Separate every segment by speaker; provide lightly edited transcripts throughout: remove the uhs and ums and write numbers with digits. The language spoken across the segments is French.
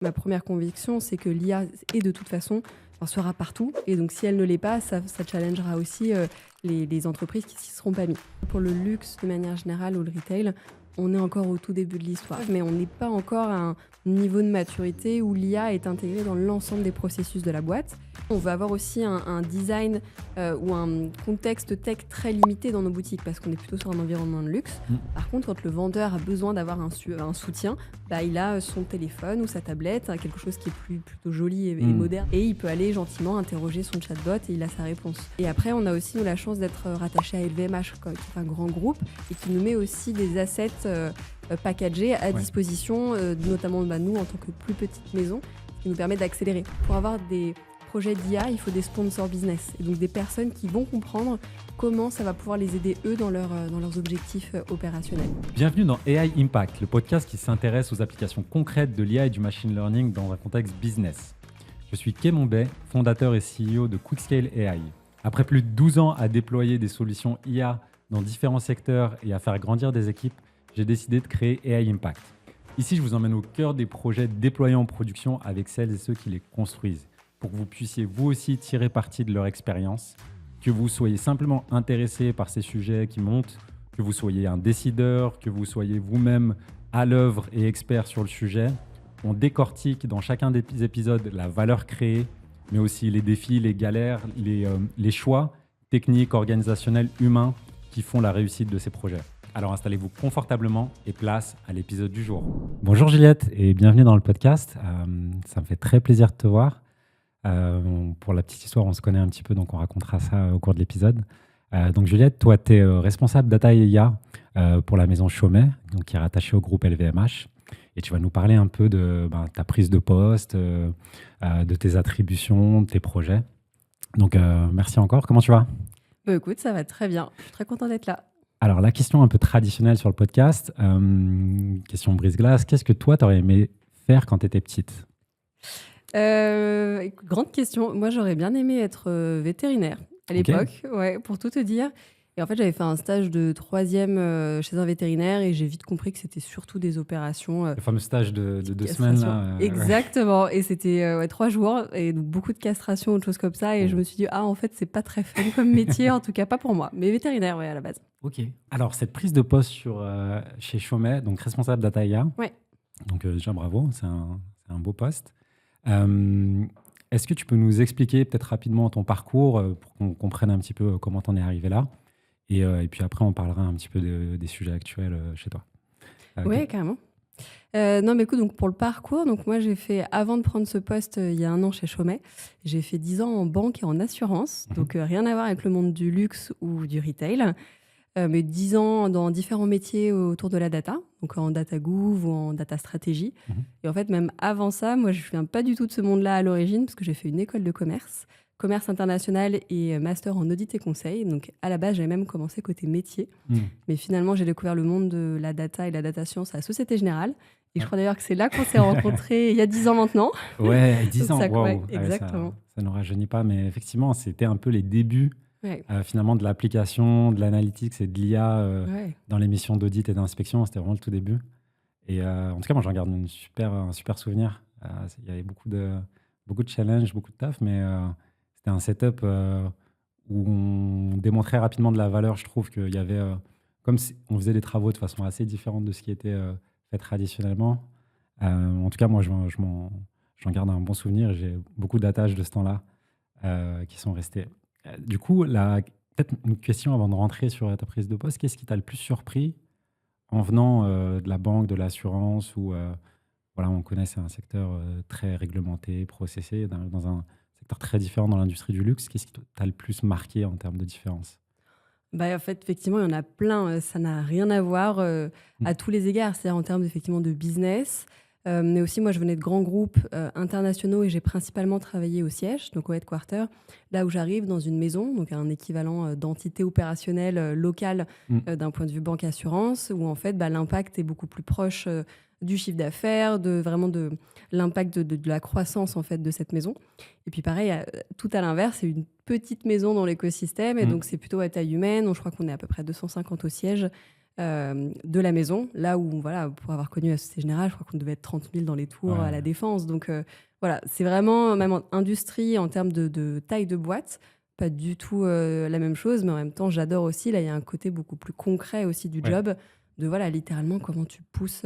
Speaker 1: Ma première conviction, c'est que l'IA est de toute façon, sera partout. Et donc, si elle ne l'est pas, ça challengera aussi les entreprises qui s'y seront pas mis. Pour le luxe, de manière générale, ou le retail, on est encore au tout début de l'histoire. Mais on n'est pas encore à un niveau de maturité où l'IA est intégrée dans l'ensemble des processus de la boîte. On va avoir aussi un design ou un contexte tech très limité dans nos boutiques parce qu'on est plutôt sur un environnement de luxe. Par contre, quand le vendeur a besoin d'avoir un soutien, il a son téléphone ou sa tablette, quelque chose qui est plutôt joli et moderne. Et il peut aller gentiment interroger son chatbot et il a sa réponse. Et après, on a aussi nous, la chance d'être rattaché à LVMH, qui est un grand groupe et qui nous met aussi des assets packagés à disposition, notamment nous en tant que plus petite maison, qui nous permet d'accélérer. Pour avoir des projets d'IA, il faut des sponsors business, et donc des personnes qui vont comprendre comment ça va pouvoir les aider eux dans leurs objectifs opérationnels.
Speaker 2: Bienvenue dans AI Impact, le podcast qui s'intéresse aux applications concrètes de l'IA et du machine learning dans un contexte business. Je suis Kémon Bay, fondateur et CEO de Quickscale AI. Après plus de 12 ans à déployer des solutions IA dans différents secteurs et à faire grandir des équipes, j'ai décidé de créer AI Impact. Ici, je vous emmène au cœur des projets déployés en production avec celles et ceux qui les construisent, pour que vous puissiez vous aussi tirer parti de leur expérience, que vous soyez simplement intéressé par ces sujets qui montent, que vous soyez un décideur, que vous soyez vous-même à l'œuvre et expert sur le sujet. On décortique dans chacun des épisodes la valeur créée, mais aussi les défis, les galères, les choix techniques, organisationnels, humains qui font la réussite de ces projets. Alors installez-vous confortablement et place à l'épisode du jour. Bonjour Juliette et bienvenue dans le podcast. Ça me fait très plaisir de te voir. Pour la petite histoire, on se connaît un petit peu, donc on racontera ça au cours de l'épisode. Donc Juliette, toi, tu es responsable data et IA pour la maison Chaumet, donc qui est rattachée au groupe LVMH. Et tu vas nous parler un peu de ta prise de poste, de tes attributions, de tes projets. Donc merci encore. Comment tu vas ?
Speaker 1: Écoute, ça va très bien. Je suis très contente d'être là.
Speaker 2: Alors, la question un peu traditionnelle sur le podcast, question brise-glace, qu'est-ce que toi, tu aurais aimé faire quand tu étais petite ?
Speaker 1: Grande question. Moi, j'aurais bien aimé être vétérinaire à l'époque, pour tout te dire. Et en fait, j'avais fait un stage de 3e chez un vétérinaire et j'ai vite compris que c'était surtout des opérations.
Speaker 2: Le fameux stage de 2 semaines, là.
Speaker 1: Exactement. Et c'était 3 jours et donc beaucoup de castration, autre chose comme ça. Et je me suis dit, en fait, c'est pas très fun comme métier, en tout cas pas pour moi. Mais vétérinaire, à la base.
Speaker 2: Ok. Alors, cette prise de poste chez Chaumet, donc responsable data IA.
Speaker 1: Ouais.
Speaker 2: Donc, déjà, bravo, c'est un beau poste. Est-ce que tu peux nous expliquer peut-être rapidement ton parcours pour qu'on comprenne un petit peu comment tu en es arrivé là et puis après, on parlera un petit peu des sujets actuels chez toi.
Speaker 1: Oui, carrément. Non, mais écoute, donc pour le parcours, donc moi j'ai fait, avant de prendre ce poste il y a 1 an chez Chaumet, j'ai fait 10 ans en banque et en assurance, donc rien à voir avec le monde du luxe ou du retail, mais 10 ans dans différents métiers autour de la data, donc en data gouv ou en data stratégie. Et en fait, même avant ça, moi je ne viens pas du tout de ce monde-là à l'origine, parce que j'ai fait une école de commerce international et master en audit et conseil. Donc, à la base, j'avais même commencé côté métier. Mais finalement, j'ai découvert le monde de la data et de la data science à la Société Générale. Et je crois d'ailleurs que c'est là qu'on s'est rencontrés il y a 10 ans maintenant.
Speaker 2: Ouais, 10 ans,
Speaker 1: wow. Exactement.
Speaker 2: Ça ne rajeunit pas, mais effectivement, c'était un peu les débuts finalement de l'application, de l'analytics et de l'IA dans les missions d'audit et d'inspection. C'était vraiment le tout début. Et en tout cas, moi, j'en garde un super souvenir. Il y avait beaucoup de challenges, beaucoup de taf, mais... c'était un setup où on démontrait rapidement de la valeur. Je trouve qu'il y avait, comme si on faisait des travaux de façon assez différente de ce qui était fait traditionnellement. En tout cas, moi, j'en garde un bon souvenir. J'ai beaucoup d'attaches de ce temps-là qui sont restées. Du coup, peut-être une question avant de rentrer sur ta prise de poste. Qu'est-ce qui t'a le plus surpris en venant de la banque, de l'assurance, où on connaît, c'est un secteur très réglementé, processé, dans un secteur très différent dans l'industrie du luxe. Qu'est-ce qui t'a le plus marqué en termes de différence ?
Speaker 1: En fait, effectivement, il y en a plein. Ça n'a rien à voir à tous les égards. C'est-à-dire en termes effectivement de business. Mais aussi, moi, je venais de grands groupes internationaux et j'ai principalement travaillé au siège, donc au headquarter, là où j'arrive dans une maison, donc un équivalent d'entité opérationnelle locale d'un point de vue banque-assurance, où en fait, l'impact est beaucoup plus proche du chiffre d'affaires, de l'impact de la croissance en fait de cette maison. Et puis pareil, tout à l'inverse, c'est une petite maison dans l'écosystème et donc c'est plutôt à taille humaine. Donc, je crois qu'on est à peu près 250 au siège. de la maison, là où, voilà, pour avoir connu la Société Générale, je crois qu'on devait être 30 000 dans les tours à la Défense. Donc, voilà, c'est vraiment, même en industrie, en termes de taille de boîte, pas du tout la même chose, mais en même temps, j'adore aussi. Là, il y a un côté beaucoup plus concret aussi du job, de voilà, littéralement, comment tu pousses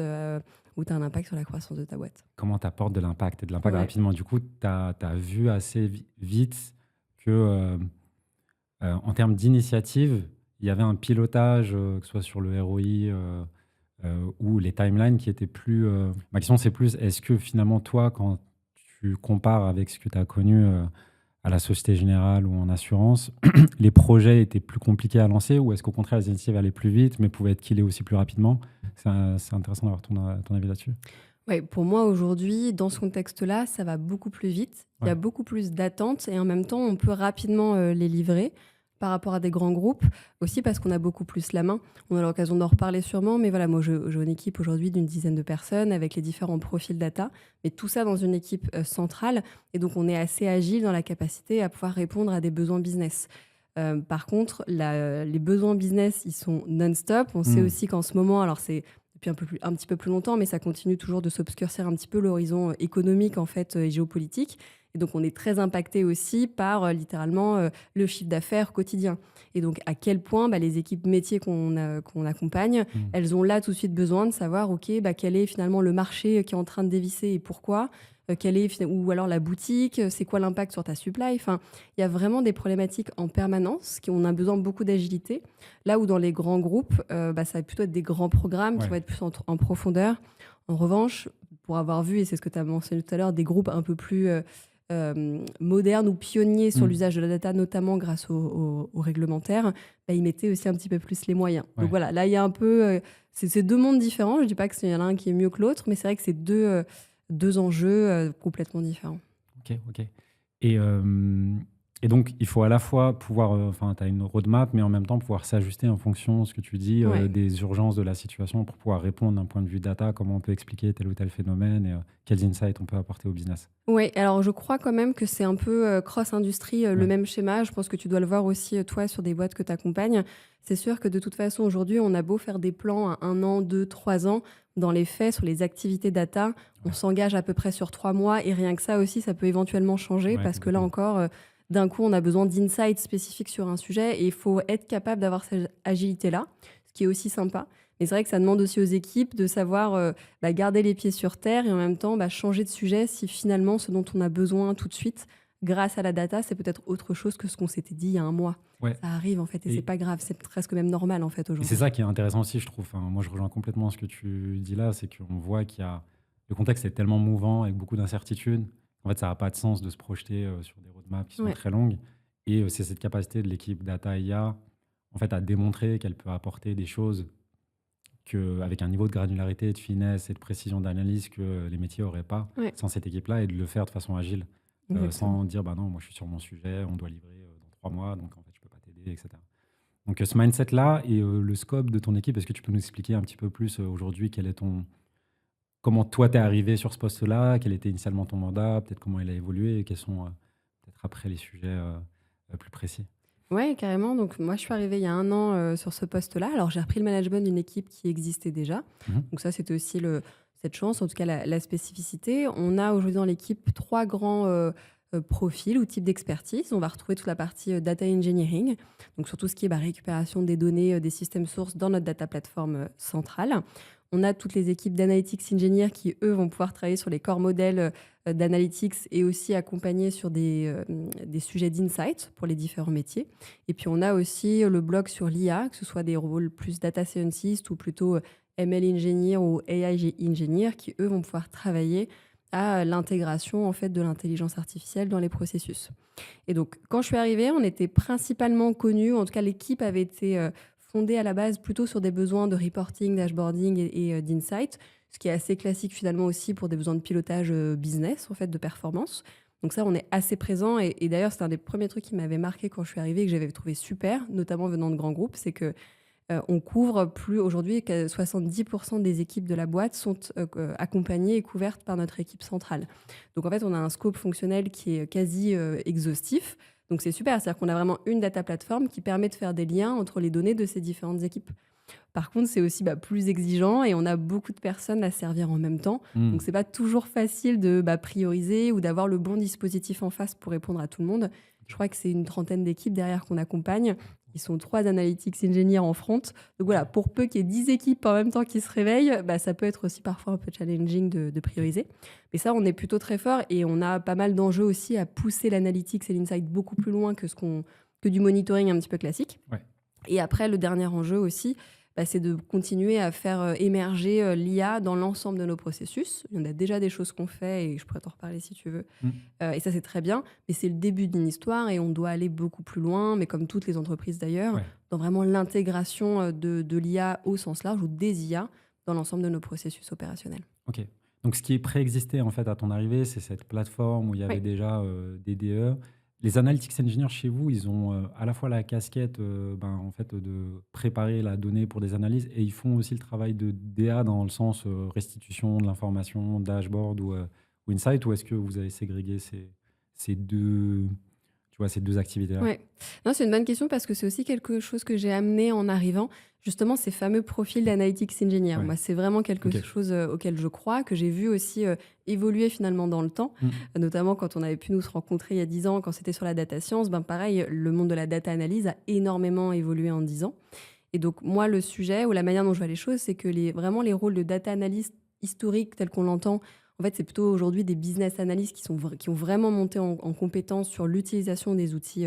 Speaker 1: ou tu as un impact sur la croissance de ta boîte.
Speaker 2: Comment tu apportes de l'impact et de l'impact rapidement. Du coup, tu as vu assez vite que, en termes d'initiative, il y avait un pilotage, que ce soit sur le ROI ou les timelines qui étaient plus. Ma question, c'est plus, est-ce que finalement, toi, quand tu compares avec ce que tu as connu à la Société Générale ou en assurance, les projets étaient plus compliqués à lancer ou est-ce qu'au contraire, les initiatives allaient plus vite mais pouvaient être killées aussi plus rapidement? C'est intéressant d'avoir ton avis là-dessus.
Speaker 1: Ouais, pour moi, aujourd'hui, dans ce contexte-là, ça va beaucoup plus vite. Il y a beaucoup plus d'attentes et en même temps, on peut rapidement les livrer par rapport à des grands groupes, aussi parce qu'on a beaucoup plus la main. On a l'occasion d'en reparler sûrement, mais voilà, moi, j'ai une équipe aujourd'hui d'une dizaine de personnes avec les différents profils data, mais tout ça dans une équipe centrale. Et donc, on est assez agile dans la capacité à pouvoir répondre à des besoins business. Par contre, les besoins business, ils sont non-stop. On sait aussi qu'en ce moment, alors c'est depuis un petit peu plus longtemps, mais ça continue toujours de s'obscurcir un petit peu l'horizon économique en fait, et géopolitique. Et donc, on est très impacté aussi par littéralement le chiffre d'affaires quotidien. Et donc, à quel point les équipes métiers qu'on accompagne, elles ont là tout de suite besoin de savoir, OK, quel est finalement le marché qui est en train de dévisser et pourquoi, ou alors la boutique, c'est quoi l'impact sur ta supply. Enfin, il y a vraiment des problématiques en permanence on a besoin de beaucoup d'agilité. Là où dans les grands groupes, ça va plutôt être des grands programmes qui vont être plus en profondeur. En revanche, pour avoir vu, et c'est ce que tu as mentionné tout à l'heure, des groupes un peu plus modernes ou pionniers sur l'usage de la data, notamment grâce au réglementaire, ils mettaient aussi un petit peu plus les moyens. Donc voilà, là, il y a un peu... c'est deux mondes différents. Je ne dis pas qu'il y en a un qui est mieux que l'autre, mais c'est vrai que c'est deux enjeux complètement différents.
Speaker 2: Ok. Et donc, il faut à la fois pouvoir, tu as une roadmap, mais en même temps pouvoir s'ajuster en fonction, ce que tu dis, des urgences de la situation pour pouvoir répondre d'un point de vue data, comment on peut expliquer tel ou tel phénomène et quels insights on peut apporter au business.
Speaker 1: Oui, alors je crois quand même que c'est un peu cross-industrie, le même schéma. Je pense que tu dois le voir aussi, toi, sur des boîtes que tu accompagnes. C'est sûr que de toute façon, aujourd'hui, on a beau faire des plans à 1 an, 2, 3 ans. Dans les faits, sur les activités data, on s'engage à peu près sur 3 mois. Et rien que ça aussi, ça peut éventuellement changer parce que là encore, d'un coup, on a besoin d'insights spécifiques sur un sujet et il faut être capable d'avoir cette agilité-là, ce qui est aussi sympa. Mais c'est vrai que ça demande aussi aux équipes de savoir garder les pieds sur terre et en même temps changer de sujet si finalement ce dont on a besoin tout de suite, grâce à la data, c'est peut-être autre chose que ce qu'on s'était dit il y a un mois. Ça arrive en fait et c'est pas grave, c'est presque même normal en fait aujourd'hui.
Speaker 2: C'est ça qui est intéressant aussi, je trouve. Enfin, moi, je rejoins complètement ce que tu dis là, c'est qu'on voit qu'il y a... Le contexte est tellement mouvant avec beaucoup d'incertitudes. En fait, ça n'a pas de sens de se projeter sur des roadmaps qui sont très longues. Et c'est cette capacité de l'équipe Data IA en fait, à démontrer qu'elle peut apporter des choses avec un niveau de granularité, de finesse et de précision d'analyse que les métiers n'auraient pas sans cette équipe-là et de le faire de façon agile, sans dire non, moi je suis sur mon sujet, on doit livrer dans 3 mois, donc en fait je ne peux pas t'aider, etc. Donc ce mindset-là et le scope de ton équipe, est-ce que tu peux nous expliquer un petit peu plus aujourd'hui comment toi tu es arrivé sur ce poste-là, quel était initialement ton mandat, peut-être comment il a évolué et quels sont peut-être après les sujets plus précis?
Speaker 1: Oui, carrément. Donc, moi, je suis arrivée il y a 1 an sur ce poste-là. Alors, j'ai repris le management d'une équipe qui existait déjà. Donc, ça, c'était aussi cette chance, en tout cas la spécificité. On a aujourd'hui dans l'équipe 3 grands profils ou types d'expertise. On va retrouver toute la partie data engineering, donc sur tout ce qui est récupération des données des systèmes sources dans notre data plateforme centrale. On a toutes les équipes d'analytics engineers qui, eux, vont pouvoir travailler sur les corps modèles d'analytics et aussi accompagner sur des sujets d'insight pour les différents métiers. Et puis, on a aussi le bloc sur l'IA, que ce soit des rôles plus data scientist ou plutôt ML engineer ou AI engineer qui, eux, vont pouvoir travailler à l'intégration en fait, de l'intelligence artificielle dans les processus. Et donc, quand je suis arrivée, on était principalement connus, en tout cas, l'équipe avait été fondée à la base plutôt sur des besoins de reporting, dashboarding et d'insight, ce qui est assez classique finalement aussi pour des besoins de pilotage business, en fait, de performance. Donc ça, on est assez présent. Et d'ailleurs, c'est un des premiers trucs qui m'avait marqué quand je suis arrivée et que j'avais trouvé super, notamment venant de grands groupes, c'est que on couvre plus aujourd'hui que 70% des équipes de la boîte sont accompagnées et couvertes par notre équipe centrale. Donc en fait, on a un scope fonctionnel qui est quasi exhaustif. Donc c'est super, c'est-à-dire qu'on a vraiment une data plateforme qui permet de faire des liens entre les données de ces différentes équipes. Par contre, c'est aussi plus exigeant et on a beaucoup de personnes à servir en même temps.
Speaker 2: Hmm.
Speaker 1: Donc, c'est pas toujours facile de prioriser ou d'avoir le bon dispositif en face pour répondre à tout le monde. Je crois que c'est une trentaine d'équipes derrière qu'on accompagne. Ils sont 3 analytics engineers en front. Donc voilà, pour peu qu'il y ait 10 équipes en même temps qui se réveillent, ça peut être aussi parfois un peu challenging de prioriser. Mais ça, on est plutôt très fort et on a pas mal d'enjeux aussi à pousser l'analytics et l'insight beaucoup plus loin que du monitoring un petit peu classique.
Speaker 2: Ouais.
Speaker 1: Et après, le dernier enjeu aussi, c'est de continuer à faire émerger l'IA dans l'ensemble de nos processus. Il y en a déjà des choses qu'on fait et je pourrais t'en reparler si tu veux. Et ça, c'est très bien, mais c'est le début d'une histoire et on doit aller beaucoup plus loin, mais comme toutes les entreprises d'ailleurs, dans vraiment l'intégration de l'IA au sens large ou des IA dans l'ensemble de nos processus opérationnels.
Speaker 2: Ok. Donc, ce qui préexistait en fait à ton arrivée, c'est cette plateforme où il y avait déjà des DE. Les analytics engineers chez vous, ils ont à la fois la casquette en fait, de préparer la donnée pour des analyses et ils font aussi le travail de DA dans le sens restitution de l'information, dashboard ou insight, ou est-ce que vous avez ségrégué ces deux, ces deux activités-là?
Speaker 1: Ouais. Non, c'est une bonne question parce que c'est aussi quelque chose que j'ai amené en arrivant. Justement, ces fameux profils d'analytics engineer.
Speaker 2: Ouais.
Speaker 1: Moi, c'est vraiment quelque chose auquel je crois, que j'ai vu aussi évoluer finalement dans le temps. Notamment quand on avait pu nous se rencontrer il y a 10 ans, quand c'était sur la data science. Pareil, le monde de la data analyse a énormément évolué en 10 ans. Et donc, moi, le sujet ou la manière dont je vois les choses, c'est que vraiment les rôles de data analyst historique tel qu'on l'entend, en fait, c'est plutôt aujourd'hui des business analysts qui ont vraiment monté en compétence sur l'utilisation des outils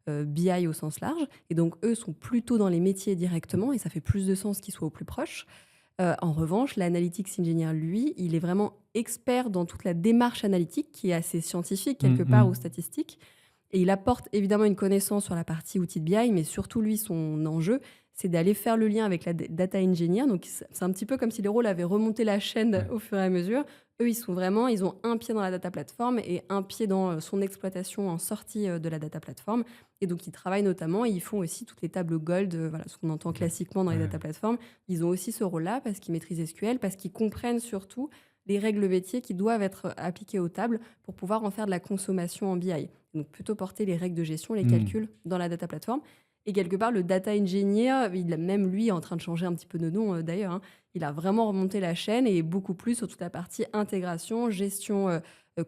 Speaker 1: BI au sens large. Et donc, eux sont plutôt dans les métiers directement et ça fait plus de sens qu'ils soient au plus proche. En revanche, l'analytics engineer, lui, il est vraiment expert dans toute la démarche analytique qui est assez scientifique quelque part ou statistique. Et il apporte évidemment une connaissance sur la partie outils de BI, mais surtout, lui, son enjeu, c'est d'aller faire le lien avec la data engineer. Donc, c'est un petit peu comme si les rôles avaient remonté la chaîne au fur et à mesure. Eux, ils ont un pied dans la data platform et un pied dans son exploitation en sortie de la data platform. Et donc, ils travaillent notamment et ils font aussi toutes les tables gold, ce qu'on entend classiquement dans les data platforms. Ils ont aussi ce rôle-là parce qu'ils maîtrisent SQL, parce qu'ils comprennent surtout les règles métiers qui doivent être appliquées aux tables pour pouvoir en faire de la consommation en BI. Donc, plutôt porter les règles de gestion, les calculs dans la data platform. Et quelque part, le data engineer, il a même lui en train de changer un petit peu de nom d'ailleurs. Il a vraiment remonté la chaîne et beaucoup plus sur toute la partie intégration, gestion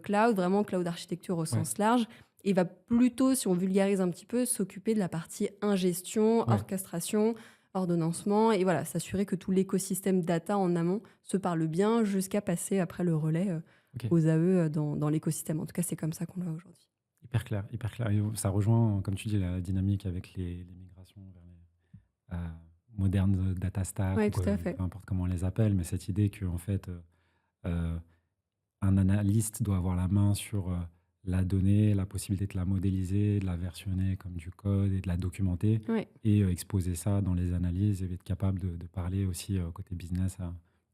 Speaker 1: cloud, vraiment cloud architecture au sens large. Et il va plutôt, si on vulgarise un petit peu, s'occuper de la partie ingestion, orchestration, ordonnancement et voilà, s'assurer que tout l'écosystème data en amont se parle bien jusqu'à passer après le relais aux AE dans l'écosystème. En tout cas, c'est comme ça qu'on le voit aujourd'hui.
Speaker 2: Hyper clair, hyper clair. Et ça rejoint, comme tu dis, la dynamique avec les migrations vers les modernes data stack,
Speaker 1: Oui, tout à fait.
Speaker 2: peu importe comment on les appelle, mais cette idée que en fait, un analyste doit avoir la main sur la donnée, la possibilité de la modéliser, de la versionner comme du code et de la documenter et exposer ça dans les analyses et être capable de parler aussi côté business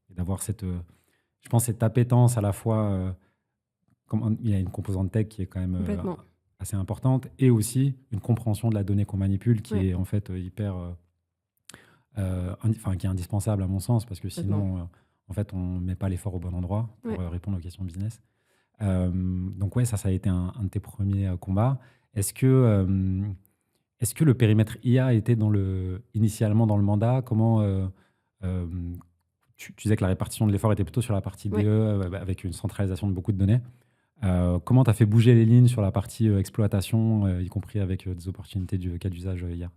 Speaker 2: et d'avoir cette, je pense, cette appétence à la fois. Il y a une composante tech qui est quand même assez importante et aussi une compréhension de la donnée qu'on manipule qui est en fait hyper, qui est indispensable à mon sens parce que sinon, en fait, on ne met pas l'effort au bon endroit pour répondre aux questions business. Donc ça a été un de tes premiers combats. Est-ce que le périmètre IA était initialement dans le mandat? Comment tu disais que la répartition de l'effort était plutôt sur la partie DE avec une centralisation de beaucoup de données. Comment tu as fait bouger les lignes sur la partie exploitation, y compris avec des opportunités du cas d'usage IA?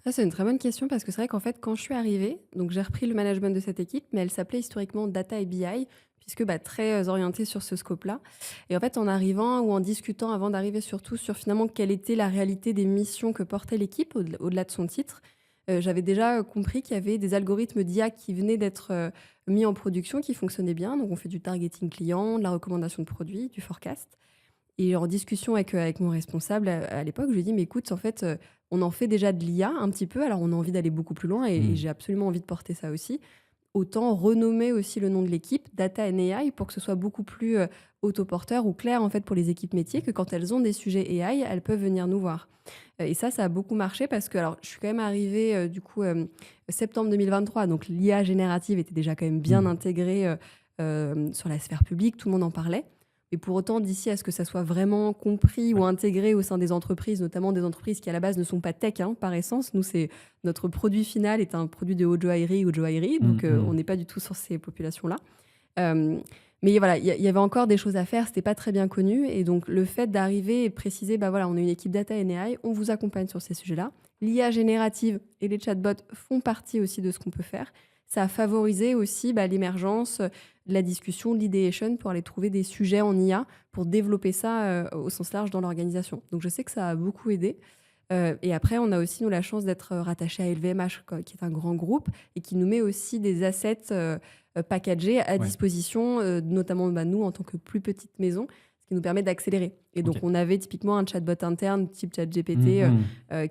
Speaker 1: C'est une très bonne question parce que c'est vrai qu'en fait, quand je suis arrivée, donc j'ai repris le management de cette équipe, mais elle s'appelait historiquement Data et BI, puisque très orientée sur ce scope-là. Et en fait, en arrivant ou en discutant avant d'arriver surtout sur finalement quelle était la réalité des missions que portait l'équipe au-delà de son titre, j'avais déjà compris qu'il y avait des algorithmes d'IA qui venaient d'être mis en production, qui fonctionnaient bien. Donc on fait du targeting client, de la recommandation de produits, du forecast. Et en discussion avec mon responsable à l'époque, je lui ai dit, mais écoute, en fait, on en fait déjà de l'IA un petit peu, alors on a envie d'aller beaucoup plus loin et j'ai absolument envie de porter ça aussi. Autant renommer aussi le nom de l'équipe, Data and AI, pour que ce soit beaucoup plus autoporteur ou clair en fait pour les équipes métiers, que quand elles ont des sujets AI, elles peuvent venir nous voir. Et ça a beaucoup marché parce que alors, je suis quand même arrivée septembre 2023, donc l'IA générative était déjà quand même bien intégrée sur la sphère publique, tout le monde en parlait. Et pour autant, d'ici à ce que ça soit vraiment compris ou intégré au sein des entreprises, notamment des entreprises qui à la base ne sont pas tech par essence, nous, notre produit final est un produit de haute joaillerie, donc on n'est pas du tout sur ces populations-là. Mais voilà, il y avait encore des choses à faire, c'était pas très bien connu. Et donc, le fait d'arriver et préciser, voilà, on est une équipe data and AI, on vous accompagne sur ces sujets-là. L'IA générative et les chatbots font partie aussi de ce qu'on peut faire. Ça a favorisé aussi l'émergence de la discussion, de l'idéation pour aller trouver des sujets en IA pour développer ça au sens large dans l'organisation. Donc, je sais que ça a beaucoup aidé. Et après, on a aussi, nous, la chance d'être rattaché à LVMH, qui est un grand groupe et qui nous met aussi des assets packagés à disposition, notamment nous, en tant que plus petite maison, ce qui nous permet d'accélérer. Et donc, on avait typiquement un chatbot interne type ChatGPT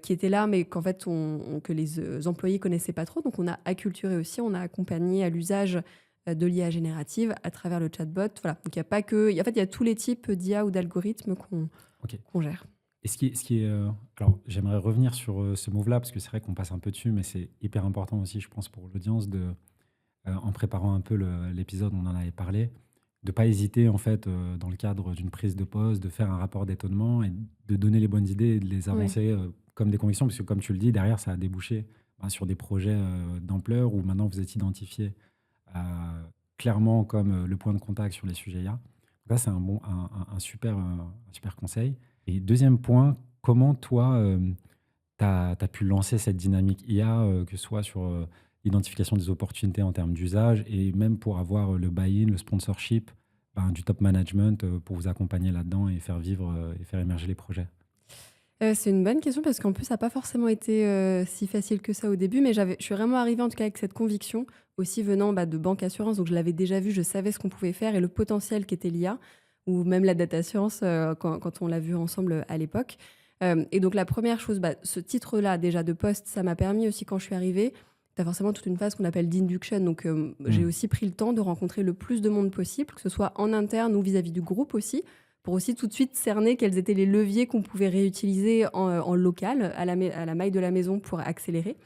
Speaker 1: qui était là, mais qu'en fait, que les employés ne connaissaient pas trop. Donc, on a acculturé aussi, on a accompagné à l'usage de l'IA générative à travers le chatbot. Voilà. Donc, il n'y a pas que... En fait, il y a tous les types d'IA ou d'algorithmes qu'on gère.
Speaker 2: Et ce qui est alors, j'aimerais revenir sur ce move-là, parce que c'est vrai qu'on passe un peu dessus, mais c'est hyper important aussi, je pense, pour l'audience, en préparant un peu l'épisode, on en avait parlé, de ne pas hésiter, en fait, dans le cadre d'une prise de poste, de faire un rapport d'étonnement et de donner les bonnes idées et de les avancer comme des convictions, parce que comme tu le dis, derrière, ça a débouché sur des projets d'ampleur où maintenant vous êtes identifié clairement comme le point de contact sur les sujets IA. Donc là, c'est un super conseil. Et deuxième point, comment toi, tu as pu lancer cette dynamique IA, que ce soit sur l'identification des opportunités en termes d'usage et même pour avoir le buy-in, le sponsorship du top management pour vous accompagner là-dedans et faire vivre et faire émerger les projets?
Speaker 1: C'est une bonne question parce qu'en plus, ça n'a pas forcément été si facile que ça au début, mais je suis vraiment arrivée en tout cas avec cette conviction, aussi venant de banque assurance, donc je l'avais déjà vu, je savais ce qu'on pouvait faire et le potentiel qu'était l'IA, ou même la data science quand on l'a vu ensemble à l'époque. Et donc la première chose, ce titre-là déjà de poste, ça m'a permis aussi quand je suis arrivée, tu as forcément toute une phase qu'on appelle d'induction, donc j'ai aussi pris le temps de rencontrer le plus de monde possible, que ce soit en interne ou vis-à-vis du groupe aussi, pour aussi tout de suite cerner quels étaient les leviers qu'on pouvait réutiliser en local, à la maille de la maison pour accélérer.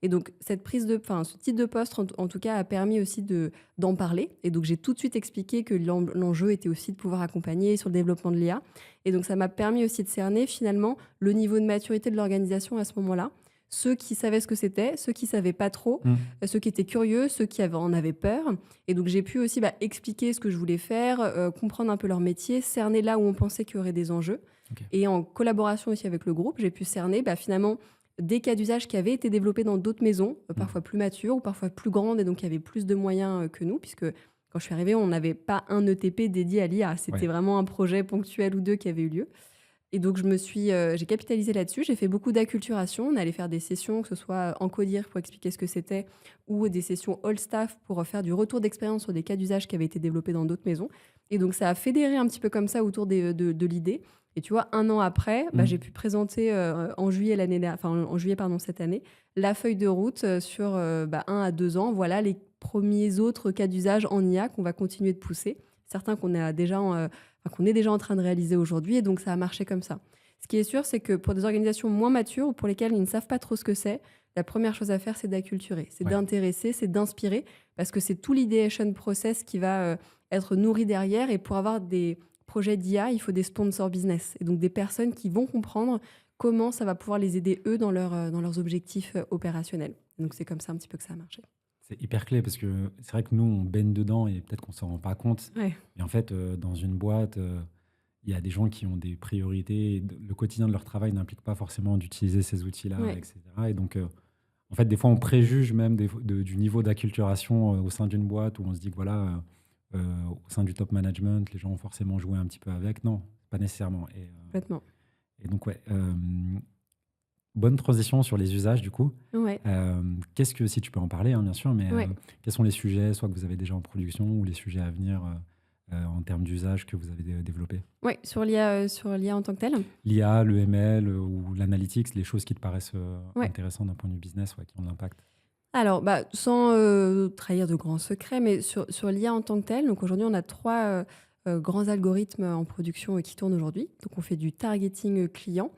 Speaker 1: Et donc, ce type de poste, en tout cas, a permis aussi d'en parler. Et donc, j'ai tout de suite expliqué que l'enjeu était aussi de pouvoir accompagner sur le développement de l'IA. Et donc, ça m'a permis aussi de cerner, finalement, le niveau de maturité de l'organisation à ce moment-là. Ceux qui savaient ce que c'était, ceux qui ne savaient pas trop, ceux qui étaient curieux, ceux qui en avaient peur. Et donc, j'ai pu aussi expliquer ce que je voulais faire, comprendre un peu leur métier, cerner là où on pensait qu'il y aurait des enjeux. Okay. Et en collaboration aussi avec le groupe, j'ai pu cerner finalement des cas d'usage qui avaient été développés dans d'autres maisons, parfois plus matures ou parfois plus grandes, et donc il y avait plus de moyens que nous, puisque quand je suis arrivée, on n'avait pas un ETP dédié à l'IA. C'était vraiment un projet ponctuel ou deux qui avait eu lieu. Et donc, j'ai capitalisé là-dessus. J'ai fait beaucoup d'acculturation. On allait faire des sessions, que ce soit en Codir pour expliquer ce que c'était, ou des sessions all staff pour faire du retour d'expérience sur des cas d'usage qui avaient été développés dans d'autres maisons. Et donc, ça a fédéré un petit peu comme ça autour de l'idée. Et tu vois, 1 an après, j'ai pu présenter en juillet cette année la feuille de route sur 1 à 2 ans. Voilà les premiers autres cas d'usage en IA qu'on va continuer de pousser. Certains qu'on est déjà en train de réaliser aujourd'hui, et donc ça a marché comme ça. Ce qui est sûr, c'est que pour des organisations moins matures ou pour lesquelles ils ne savent pas trop ce que c'est, la première chose à faire, c'est d'acculturer, c'est d'intéresser, c'est d'inspirer, parce que c'est tout l'ideation process qui va être nourri derrière. Et pour avoir des projets d'IA, il faut des sponsors business, et donc des personnes qui vont comprendre comment ça va pouvoir les aider, eux, dans leurs objectifs opérationnels. Donc c'est comme ça un petit peu que ça a marché.
Speaker 2: C'est hyper clé parce que c'est vrai que nous, on baigne dedans et peut-être qu'on ne s'en rend pas compte. Mais en fait, dans une boîte, il y a des gens qui ont des priorités. Le quotidien de leur travail n'implique pas forcément d'utiliser ces outils-là, etc. Et donc, en fait, des fois, on préjuge même du niveau d'acculturation au sein d'une boîte où on se dit que voilà, au sein du top management, les gens ont forcément joué un petit peu avec. Non, pas nécessairement.
Speaker 1: Complètement.
Speaker 2: Et donc, bonne transition sur les usages, du coup. Qu'est-ce que, si tu peux en parler, bien sûr, mais quels sont les sujets, soit que vous avez déjà en production ou les sujets à venir en termes d'usage que vous avez développés?
Speaker 1: Oui, sur l'IA en tant que telle.
Speaker 2: L'IA, le ML ou l'analytics, les choses qui te paraissent intéressantes d'un point de vue business, qui ont de l'impact.
Speaker 1: Alors, sans trahir de grands secrets, mais sur l'IA en tant que telle, donc aujourd'hui, on a 3 grands algorithmes en production qui tournent aujourd'hui. Donc, on fait du targeting client.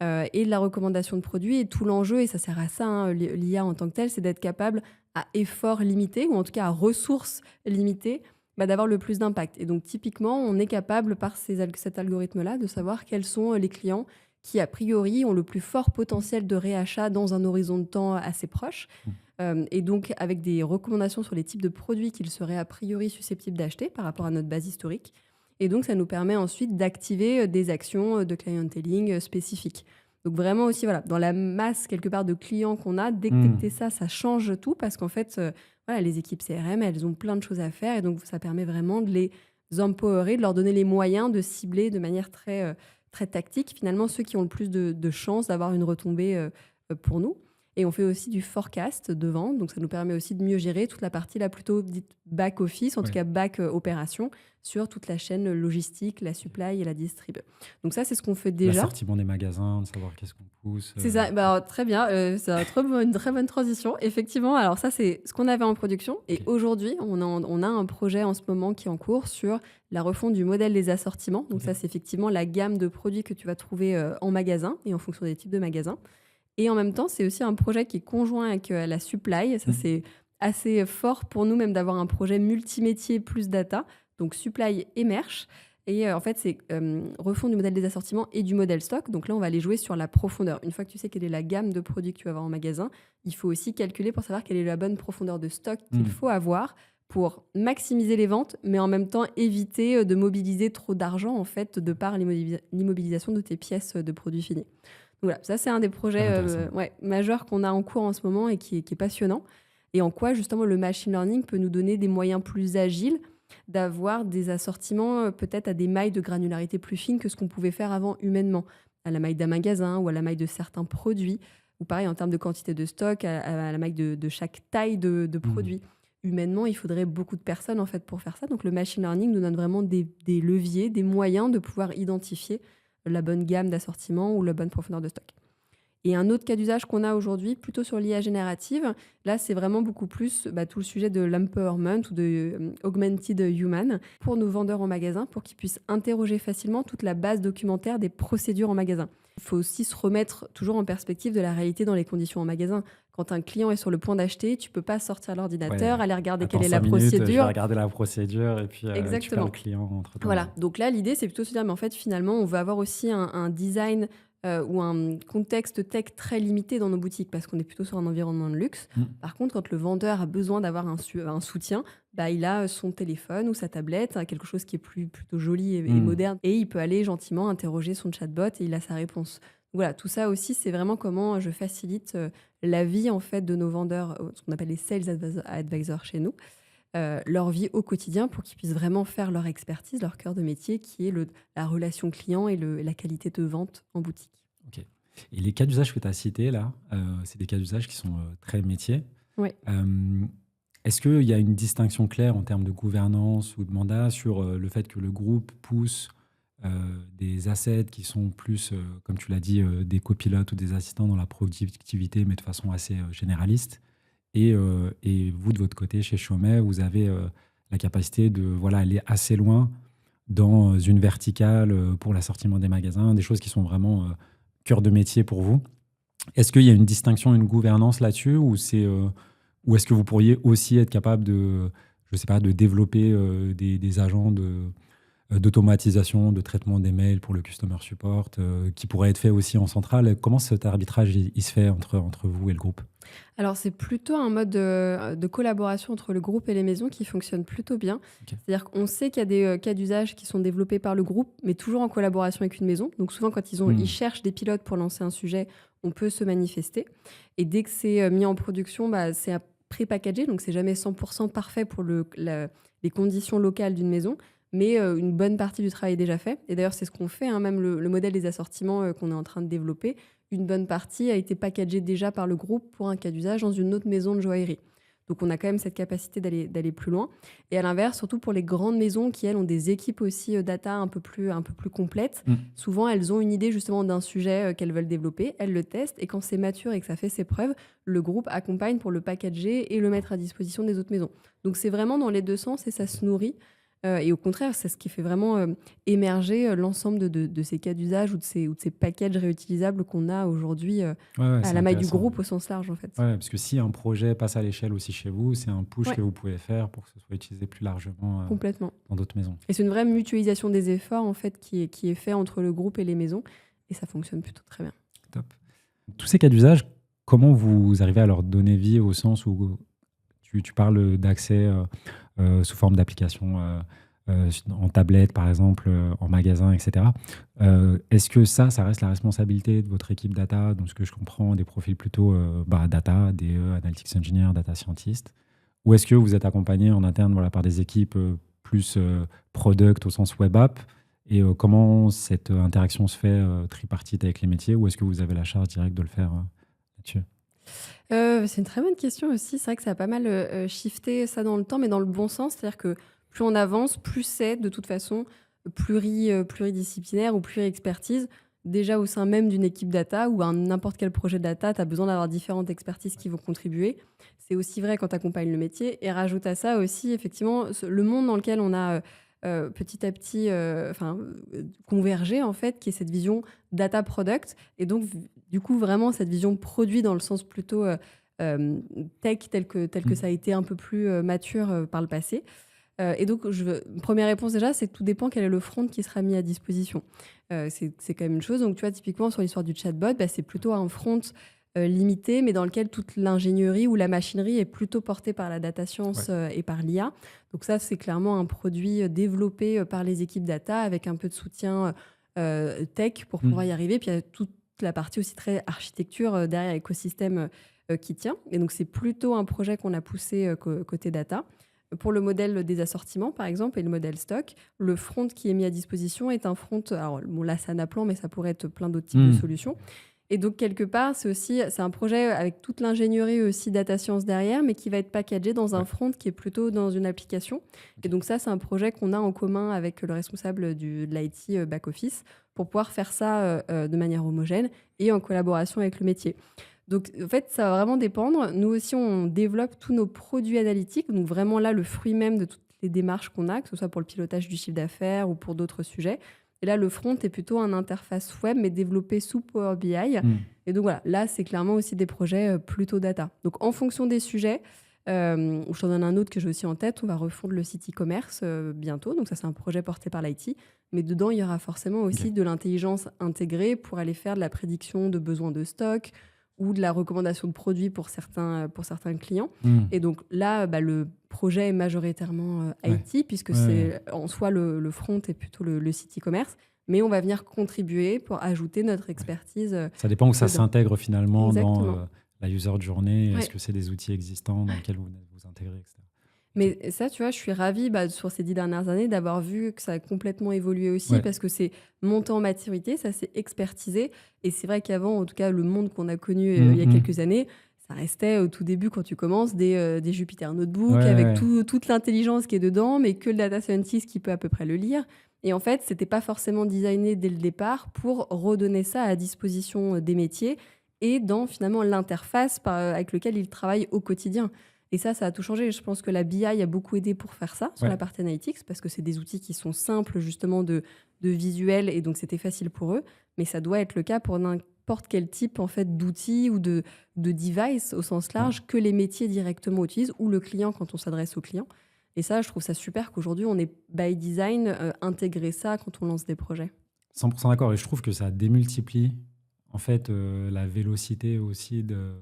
Speaker 1: Et de la recommandation de produits. Et tout l'enjeu, et ça sert à ça, l'IA en tant que telle, c'est d'être capable à effort limité, ou en tout cas à ressources limitées, d'avoir le plus d'impact. Et donc, typiquement, on est capable, par cet algorithme-là, de savoir quels sont les clients qui, a priori, ont le plus fort potentiel de réachat dans un horizon de temps assez proche. Et donc, avec des recommandations sur les types de produits qu'ils seraient a priori susceptibles d'acheter par rapport à notre base historique. Et donc, ça nous permet ensuite d'activer des actions de clienteling spécifiques. Donc, vraiment aussi, voilà, dans la masse, quelque part, de clients qu'on a, détecter ça change tout parce qu'en fait, voilà, les équipes CRM, elles ont plein de choses à faire et donc, ça permet vraiment de les empowerer, de leur donner les moyens de cibler de manière très, très tactique, finalement, ceux qui ont le plus de chances d'avoir une retombée pour nous. Et on fait aussi du forecast de vente, donc ça nous permet aussi de mieux gérer toute la partie là plutôt dite back-office, en tout cas back-opération, sur toute la chaîne logistique, la supply et la distrib. Donc ça, c'est ce qu'on fait déjà.
Speaker 2: L'assortiment des magasins, de savoir qu'est-ce qu'on pousse.
Speaker 1: C'est ça, alors, très bien, c'est une très bonne transition. Effectivement, alors ça, c'est ce qu'on avait en production. Et aujourd'hui, on a un projet en ce moment qui est en cours sur la refonte du modèle des assortiments. Donc ça, c'est effectivement la gamme de produits que tu vas trouver en magasin et en fonction des types de magasins. Et en même temps, c'est aussi un projet qui est conjoint avec la supply. Ça, c'est assez fort pour nous même d'avoir un projet multimétier plus data. Donc, supply et merch. Et en fait, c'est refond du modèle des assortiments et du modèle stock. Donc là, on va aller jouer sur la profondeur. Une fois que tu sais quelle est la gamme de produits que tu vas avoir en magasin, il faut aussi calculer pour savoir quelle est la bonne profondeur de stock qu'il faut avoir pour maximiser les ventes, mais en même temps éviter de mobiliser trop d'argent, en fait, de par l'immobilisation de tes pièces de produits finis. Voilà, ça c'est un des projets majeurs qu'on a en cours en ce moment et qui est passionnant. Et en quoi justement le machine learning peut nous donner des moyens plus agiles d'avoir des assortiments peut-être à des mailles de granularité plus fines que ce qu'on pouvait faire avant humainement, à la maille d'un magasin ou à la maille de certains produits, ou pareil en termes de quantité de stock, à la maille de chaque taille de produit. Humainement, il faudrait beaucoup de personnes en fait pour faire ça. Donc le machine learning nous donne vraiment des leviers, des moyens de pouvoir identifier la bonne gamme d'assortiment ou la bonne profondeur de stock. Et un autre cas d'usage qu'on a aujourd'hui, plutôt sur l'IA générative, là, c'est vraiment beaucoup plus tout le sujet de l'empowerment ou de augmented human pour nos vendeurs en magasin, pour qu'ils puissent interroger facilement toute la base documentaire des procédures en magasin. Il faut aussi se remettre toujours en perspective de la réalité dans les conditions en magasin. Quand un client est sur le point d'acheter, tu ne peux pas sortir l'ordinateur, aller regarder quelle est la procédure.
Speaker 2: Je vais regarder la procédure et puis tu perds le client entre-temps.
Speaker 1: Voilà, donc là, l'idée, c'est plutôt de se dire, mais en fait, finalement, on veut avoir aussi un design ou un contexte tech très limité dans nos boutiques parce qu'on est plutôt sur un environnement de luxe. Par contre, quand le vendeur a besoin d'avoir un soutien, il a son téléphone ou sa tablette, quelque chose qui est plutôt joli et moderne, et il peut aller gentiment interroger son chatbot et il a sa réponse. Voilà, tout ça aussi, c'est vraiment comment je facilite la vie en fait de nos vendeurs, ce qu'on appelle les sales advisors chez nous, leur vie au quotidien pour qu'ils puissent vraiment faire leur expertise, leur cœur de métier, qui est la relation client et la qualité de vente en boutique.
Speaker 2: Ok. Et les cas d'usage que tu as cités là, c'est des cas d'usage qui sont très métiers.
Speaker 1: Oui.
Speaker 2: Est-ce qu'il y a une distinction claire en termes de gouvernance ou de mandat sur le fait que le groupe pousse des assets qui sont plus, comme tu l'as dit, des copilotes ou des assistants dans la productivité, mais de façon assez généraliste. Et vous, de votre côté, chez Chaumet, vous avez la capacité de aller assez loin dans une verticale pour l'assortiment des magasins, des choses qui sont vraiment cœur de métier pour vous. Est-ce qu'il y a une distinction, une gouvernance là-dessus ou est-ce que vous pourriez aussi être capable de, je sais pas, de développer des agents d'automatisation, de traitement des mails pour le customer support, qui pourraient être faits aussi en centrale? Comment cet arbitrage il se fait entre vous et le groupe?
Speaker 1: Alors, c'est plutôt un mode de collaboration entre le groupe et les maisons qui fonctionne plutôt bien. Okay. C'est-à-dire qu'on sait qu'il y a des cas d'usage qui sont développés par le groupe, mais toujours en collaboration avec une maison. Donc souvent, quand ils cherchent des pilotes pour lancer un sujet, on peut se manifester. Et dès que c'est mis en production, c'est pré-packagé, donc c'est jamais 100% parfait pour les conditions locales d'une maison. Mais une bonne partie du travail est déjà fait. Et d'ailleurs, c'est ce qu'on fait, même le modèle des assortiments qu'on est en train de développer. Une bonne partie a été packagée déjà par le groupe pour un cas d'usage dans une autre maison de joaillerie. Donc, on a quand même cette capacité d'aller plus loin. Et à l'inverse, surtout pour les grandes maisons qui, elles, ont des équipes aussi data un peu plus complètes, souvent, elles ont une idée justement d'un sujet qu'elles veulent développer, elles le testent, et quand c'est mature et que ça fait ses preuves, le groupe accompagne pour le packager et le mettre à disposition des autres maisons. Donc, c'est vraiment dans les deux sens et ça se nourrit. Et au contraire, c'est ce qui fait vraiment émerger l'ensemble de ces cas d'usage ou de ces packages réutilisables qu'on a aujourd'hui
Speaker 2: Ouais,
Speaker 1: à
Speaker 2: c'est
Speaker 1: la maille du
Speaker 2: intéressant.
Speaker 1: groupe au sens large, en fait.
Speaker 2: Ouais, parce que si un projet passe à l'échelle aussi chez vous, c'est un push
Speaker 1: Ouais,
Speaker 2: que vous pouvez faire pour que ce soit utilisé plus largement
Speaker 1: complètement.
Speaker 2: dans d'autres maisons.
Speaker 1: Et c'est une vraie mutualisation des efforts, en fait, qui est fait entre le groupe et les maisons. Et ça fonctionne plutôt très bien.
Speaker 2: Top. Tous ces cas d'usage, comment vous arrivez à leur donner vie au sens où tu parles d'accès sous forme d'application en tablette, par exemple, en magasin, etc. Est-ce que ça reste la responsabilité de votre équipe data, donc ce que je comprends, des profils plutôt data, DE, Analytics Engineer, Data Scientist, ou est-ce que vous êtes accompagné en interne par des équipes plus product au sens web app, et comment cette interaction se fait tripartite avec les métiers, ou est-ce que vous avez la charge directe de le faire là-dessus?
Speaker 1: C'est une très bonne question aussi. C'est vrai que ça a pas mal shifté ça dans le temps, mais dans le bon sens. C'est-à-dire que plus on avance, plus c'est de toute façon pluridisciplinaire ou pluri-expertise. Déjà au sein même d'une équipe data ou un n'importe quel projet data, tu as besoin d'avoir différentes expertises qui vont contribuer. C'est aussi vrai quand tu accompagnes le métier. Et rajoute à ça aussi, effectivement, le monde dans lequel on a petit à petit convergé, en fait, qui est cette vision data product. Et donc, du coup, vraiment, cette vision produit dans le sens plutôt tech, tel que ça a été un peu plus mature par le passé. Et donc, première réponse déjà, c'est que tout dépend quel est le front qui sera mis à disposition. C'est quand même une chose. Donc, tu vois, typiquement, sur l'histoire du chatbot, c'est plutôt un front limité, mais dans lequel toute l'ingénierie ou la machinerie est plutôt portée par la data science et par l'IA. Donc ça, c'est clairement un produit développé par les équipes data avec un peu de soutien tech pour pouvoir y arriver. Puis il y a toute la partie aussi très architecture derrière l'écosystème qui tient. Et donc, c'est plutôt un projet qu'on a poussé côté data. Pour le modèle des assortiments, par exemple, et le modèle stock, le front qui est mis à disposition est un front, alors bon, là, c'est un appelant, mais ça pourrait être plein d'autres types de solutions. Et donc, quelque part, c'est un projet avec toute l'ingénierie aussi data science derrière, mais qui va être packagé dans un front qui est plutôt dans une application. Et donc ça, c'est un projet qu'on a en commun avec le responsable de l'IT back-office pour pouvoir faire ça de manière homogène et en collaboration avec le métier. Donc, en fait, ça va vraiment dépendre. Nous aussi, on développe tous nos produits analytiques. Donc, vraiment là, le fruit même de toutes les démarches qu'on a, que ce soit pour le pilotage du chiffre d'affaires ou pour d'autres sujets. Et là, le front est plutôt une interface web, mais développée sous Power BI. Et donc, voilà, là, c'est clairement aussi des projets plutôt data. Donc, en fonction des sujets, je t'en donne un autre que j'ai aussi en tête. On va refondre le site e-commerce bientôt. Donc, ça, c'est un projet porté par l'IT. Mais dedans, il y aura forcément aussi de l'intelligence intégrée pour aller faire de la prédiction de besoins de stock, ou de la recommandation de produits pour certains clients. Et donc là, le projet est majoritairement IT, puisque c'est en soi le front est plutôt le site e-commerce, mais on va venir contribuer pour ajouter notre expertise.
Speaker 2: Ça dépend où ça
Speaker 1: dedans.
Speaker 2: s'intègre finalement
Speaker 1: Exactement.
Speaker 2: dans la user journey.
Speaker 1: Ouais.
Speaker 2: Est-ce que c'est des outils existants dans lesquels vous intégrez, etc.
Speaker 1: Mais ça, tu vois, je suis ravie sur ces 10 dernières années d'avoir vu que ça a complètement évolué aussi, parce que c'est monté en maturité, ça s'est expertisé. Et c'est vrai qu'avant, en tout cas, le monde qu'on a connu il y a quelques années, ça restait au tout début, quand tu commences, des Jupyter Notebook avec toute l'intelligence qui est dedans, mais que le data scientist qui peut à peu près le lire. Et en fait, c'était pas forcément designé dès le départ pour redonner ça à disposition des métiers et dans finalement l'interface avec laquelle ils travaillent au quotidien. Et ça a tout changé. Je pense que la BI a beaucoup aidé pour faire ça sur la partie analytics, parce que c'est des outils qui sont simples justement de visuel, et donc c'était facile pour eux. Mais ça doit être le cas pour n'importe quel type en fait d'outils ou de device au sens large que les métiers directement utilisent, ou le client quand on s'adresse au client. Et ça, je trouve ça super qu'aujourd'hui on ait by design intégré ça quand on lance des projets.
Speaker 2: 100% d'accord. Et je trouve que ça démultiplie en fait la vélocité aussi de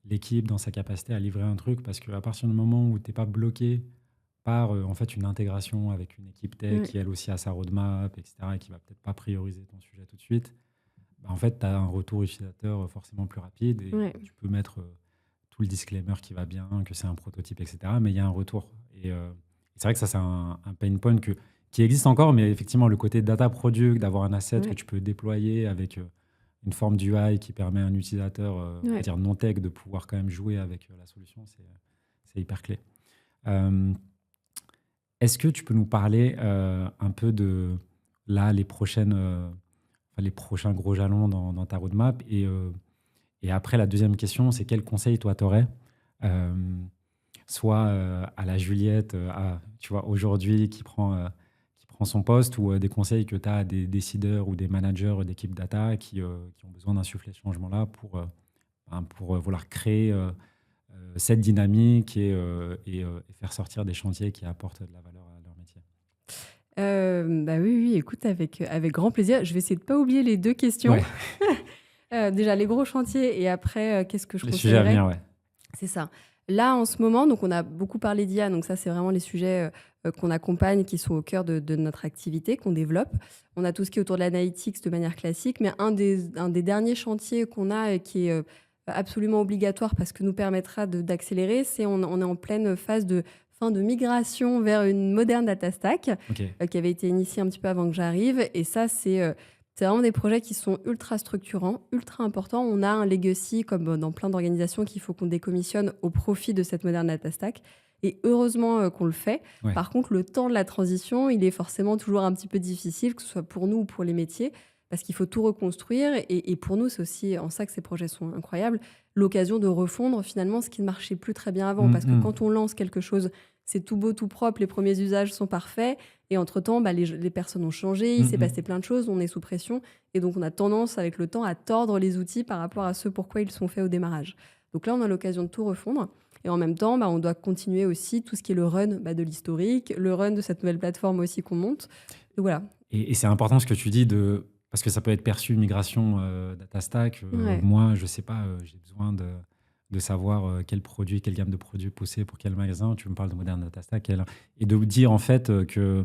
Speaker 2: l'équipe dans sa capacité à livrer un truc, parce qu'à partir du moment où tu n'es pas bloqué par en fait une intégration avec une équipe tech qui elle aussi a sa roadmap, etc., et qui va peut-être pas prioriser ton sujet tout de suite, en fait tu as un retour utilisateur forcément plus rapide, et tu peux mettre tout le disclaimer qui va bien, que c'est un prototype, etc., mais il y a un retour. Et c'est vrai que ça, c'est un pain point qui existe encore, mais effectivement le côté data product, d'avoir un asset que tu peux déployer avec une forme d'UI qui permet à un utilisateur on va dire non tech de pouvoir quand même jouer avec la solution, c'est hyper clé. Est-ce que tu peux nous parler un peu de là les prochains gros jalons dans ta roadmap, et après la deuxième question, c'est quel conseil toi t'aurais soit à la Juliette, tu vois, aujourd'hui, qui prend son poste, ou des conseils que tu as à des décideurs ou des managers d'équipes data qui ont besoin d'insuffler ce changement-là pour vouloir créer cette dynamique et faire sortir des chantiers qui apportent de la valeur à leur métier.
Speaker 1: Oui, écoute, avec grand plaisir. Je vais essayer de ne pas oublier les 2 questions.
Speaker 2: Ouais.
Speaker 1: Déjà, les gros chantiers et après, qu'est-ce que je
Speaker 2: Les sujets à
Speaker 1: conseillerais?
Speaker 2: venir, ouais.
Speaker 1: C'est ça. Là, en ce moment, donc on a beaucoup parlé d'IA, donc ça, c'est vraiment les sujets qu'on accompagne, qui sont au cœur de notre activité, qu'on développe. On a tout ce qui est autour de l'analytics de manière classique, mais un des derniers chantiers qu'on a qui est absolument obligatoire parce que nous permettra d'accélérer, c'est on est en pleine phase de fin de migration vers une moderne data stack
Speaker 2: Ok.
Speaker 1: qui avait été initiée un petit peu avant que j'arrive. Et ça, c'est vraiment des projets qui sont ultra structurants, ultra importants. On a un legacy, comme dans plein d'organisations, qu'il faut qu'on décommissionne au profit de cette moderne data stack. Et heureusement qu'on le fait.
Speaker 2: Ouais.
Speaker 1: Par contre, le temps de la transition, il est forcément toujours un petit peu difficile, que ce soit pour nous ou pour les métiers, parce qu'il faut tout reconstruire. Et pour nous, c'est aussi en ça que ces projets sont incroyables, l'occasion de refondre finalement ce qui ne marchait plus très bien avant. Parce que quand on lance quelque chose, c'est tout beau, tout propre, les premiers usages sont parfaits. Et entre-temps, les personnes ont changé, il s'est passé plein de choses, on est sous pression. Et donc, on a tendance, avec le temps, à tordre les outils par rapport à ce pourquoi ils sont faits au démarrage. Donc là, on a l'occasion de tout refondre. Et en même temps, on doit continuer aussi tout ce qui est le run de l'historique, le run de cette nouvelle plateforme aussi qu'on monte. Donc voilà.
Speaker 2: Et c'est important ce que tu dis, parce que ça peut être perçu, migration data stack.
Speaker 1: Ouais.
Speaker 2: Moi, je ne sais pas, j'ai besoin de savoir quel produit, quelle gamme de produits pousser pour quel magasin. Tu me parles de moderne data stack. Et de vous dire en fait que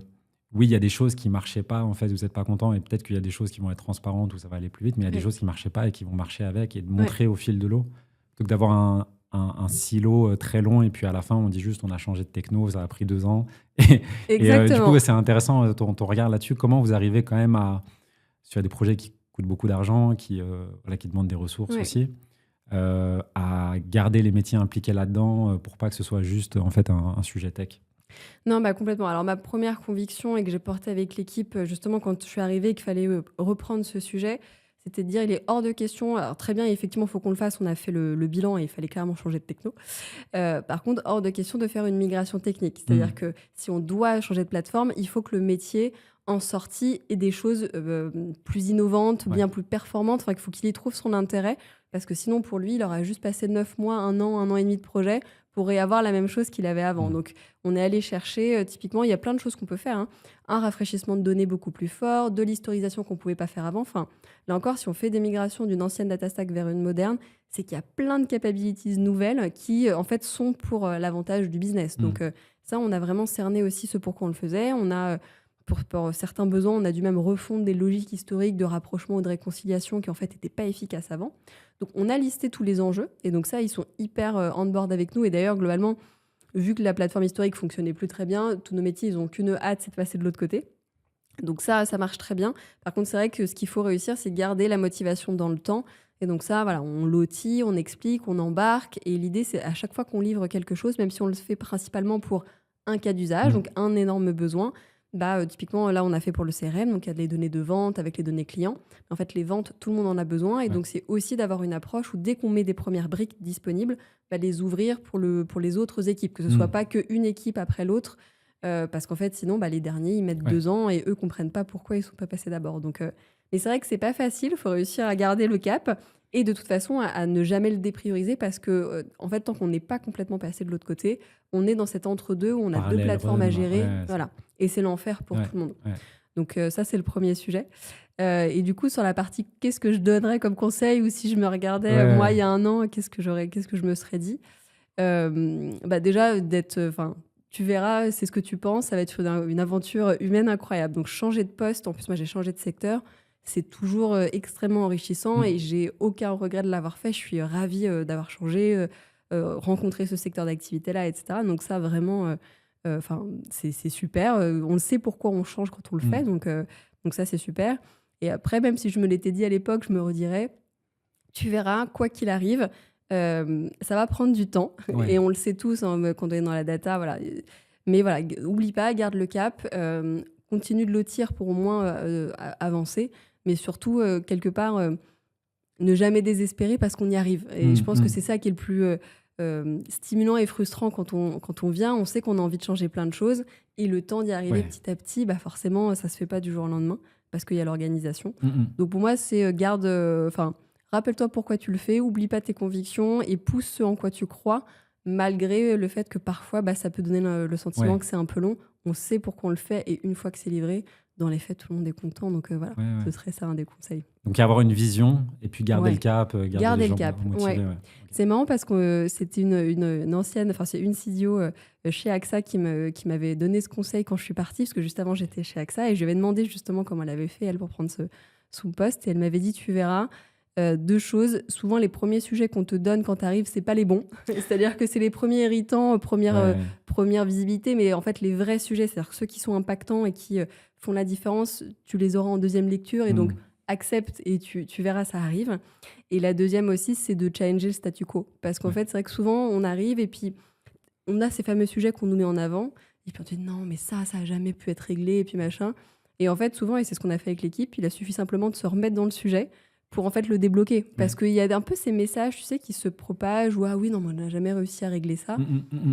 Speaker 2: oui, il y a des choses qui ne marchaient pas, en fait, vous n'êtes pas content, et peut-être qu'il y a des choses qui vont être transparentes où ça va aller plus vite, mais il y a des choses qui ne marchaient pas et qui vont marcher avec, et de montrer au fil de l'eau, plutôt que d'avoir un silo très long, et puis à la fin, on dit juste on a changé de techno, ça a pris 2 ans. Et du coup, c'est intéressant ton regard là-dessus. Comment vous arrivez quand même sur des projets qui coûtent beaucoup d'argent, qui demandent des ressources aussi, à garder les métiers impliqués là-dedans pour pas que ce soit juste en fait un sujet tech?
Speaker 1: Non, complètement. Alors, ma première conviction et que j'ai portée avec l'équipe, justement, quand je suis arrivée et qu'il fallait reprendre ce sujet, c'était de dire il est hors de question. Alors, très bien, effectivement, il faut qu'on le fasse. On a fait le bilan et il fallait clairement changer de techno. Par contre, hors de question de faire une migration technique. C'est-à-dire que si on doit changer de plateforme, il faut que le métier en sortie ait des choses plus innovantes, bien plus performantes. Enfin, il faut qu'il y trouve son intérêt. Parce que sinon, pour lui, il aura juste passé 9 mois, 1 an et demi de projet pour avoir la même chose qu'il avait avant. Donc, on est allé chercher, typiquement, il y a plein de choses qu'on peut faire. Un rafraîchissement de données beaucoup plus fort, de l'historisation qu'on ne pouvait pas faire avant. Enfin, là encore, si on fait des migrations d'une ancienne data stack vers une moderne, c'est qu'il y a plein de capabilities nouvelles qui, en fait, sont pour l'avantage du business. Donc, ça, on a vraiment cerné aussi ce pourquoi on le faisait. On a, pour certains besoins, on a dû même refondre des logiques historiques de rapprochement ou de réconciliation qui, en fait, n'étaient pas efficaces avant. Donc, on a listé tous les enjeux. Et donc, ça, ils sont hyper on board avec nous. Et d'ailleurs, globalement, vu que la plateforme historique fonctionnait plus très bien, tous nos métiers, ils n'ont qu'une hâte, c'est de passer de l'autre côté. Donc, ça marche très bien. Par contre, c'est vrai que ce qu'il faut réussir, c'est garder la motivation dans le temps. Et donc ça, voilà, on lotit, on explique, on embarque. Et l'idée, c'est à chaque fois qu'on livre quelque chose, même si on le fait principalement pour un cas d'usage, donc un énorme besoin, typiquement, là, on a fait pour le CRM, donc il y a des données de vente avec les données clients. En fait, les ventes, tout le monde en a besoin. Et donc, c'est aussi d'avoir une approche où dès qu'on met des premières briques disponibles, les ouvrir pour les autres équipes, que ce ne soit pas qu'une équipe après l'autre. Parce qu'en fait, sinon, les derniers, ils mettent 2 ans et eux ne comprennent pas pourquoi ils ne sont pas passés d'abord. Donc, mais c'est vrai que ce n'est pas facile. Il faut réussir à garder le cap et de toute façon, à ne jamais le déprioriser parce que, en fait, tant qu'on n'est pas complètement passé de l'autre côté, on est dans cet entre-deux où on a 2 plateformes à gérer. Voilà. Et c'est l'enfer pour tout le monde. Donc, ça, c'est le premier sujet. Et du coup, sur la partie qu'est-ce que je donnerais comme conseil ou si je me regardais, moi, il y a 1 an, qu'est-ce que je me serais dit déjà, tu verras, c'est ce que tu penses, ça va être une aventure humaine incroyable. Donc, changer de poste, en plus, moi, j'ai changé de secteur, c'est toujours extrêmement enrichissant et j'ai aucun regret de l'avoir fait. Je suis ravie d'avoir changé, rencontré ce secteur d'activité-là, etc. Donc, ça, vraiment, c'est super. On le sait pourquoi on change quand on le fait, donc ça, c'est super. Et après, même si je me l'étais dit à l'époque, je me redirais, tu verras, quoi qu'il arrive, ça va prendre du temps et on le sait tous quand on est dans la data, voilà. Mais voilà, oublie pas, garde le cap, continue de lotir pour au moins avancer, mais surtout quelque part ne jamais désespérer parce qu'on y arrive. Et je pense que c'est ça qui est le plus stimulant et frustrant quand on vient. On sait qu'on a envie de changer plein de choses et le temps d'y arriver
Speaker 2: Ouais.
Speaker 1: petit à petit, bah forcément, ça se fait pas du jour au lendemain parce qu'il y a l'organisation.
Speaker 2: Mm.
Speaker 1: Donc pour moi, c'est rappelle-toi pourquoi tu le fais, oublie pas tes convictions et pousse ce en quoi tu crois, malgré le fait que parfois, bah, ça peut donner le sentiment
Speaker 2: Ouais.
Speaker 1: que c'est un peu long. On sait pourquoi on le fait et une fois que c'est livré, dans les faits, tout le monde est content. Donc voilà,
Speaker 2: Ouais, ouais.
Speaker 1: ce serait ça un des conseils.
Speaker 2: Donc avoir une vision et puis garder le
Speaker 1: Ouais.
Speaker 2: cap, garder les
Speaker 1: Garder le
Speaker 2: gens
Speaker 1: cap,
Speaker 2: motivés.
Speaker 1: ouais.
Speaker 2: Ouais.
Speaker 1: C'est marrant parce que c'était une ancienne, enfin c'est une CDO chez AXA qui m'avait donné ce conseil quand je suis partie, parce que juste avant j'étais chez AXA et je lui avais demandé justement comment elle avait fait elle pour prendre son poste et elle m'avait dit tu verras, deux choses, souvent les premiers sujets qu'on te donne quand tu arrives c'est pas les bons, c'est-à-dire que c'est les premiers irritants,
Speaker 2: Ouais.
Speaker 1: première visibilité, mais en fait les vrais sujets, c'est-à-dire que ceux qui sont impactants et qui font la différence, tu les auras en deuxième lecture et donc
Speaker 2: Mm.
Speaker 1: accepte et tu verras ça arrive. Et la deuxième aussi, c'est de challenger le statu quo. Parce qu'en
Speaker 2: Ouais.
Speaker 1: fait, c'est vrai que souvent, on arrive et puis on a ces fameux sujets qu'on nous met en avant. Et puis on dit non, mais ça a jamais pu être réglé, et puis machin. Et en fait, souvent, et c'est ce qu'on a fait avec l'équipe, il a suffi simplement de se remettre dans le sujet pour en fait le débloquer. Parce qu'il y a un peu ces messages, tu sais, qui se propagent, ou ah oui, non, mais on n'a jamais réussi à régler ça.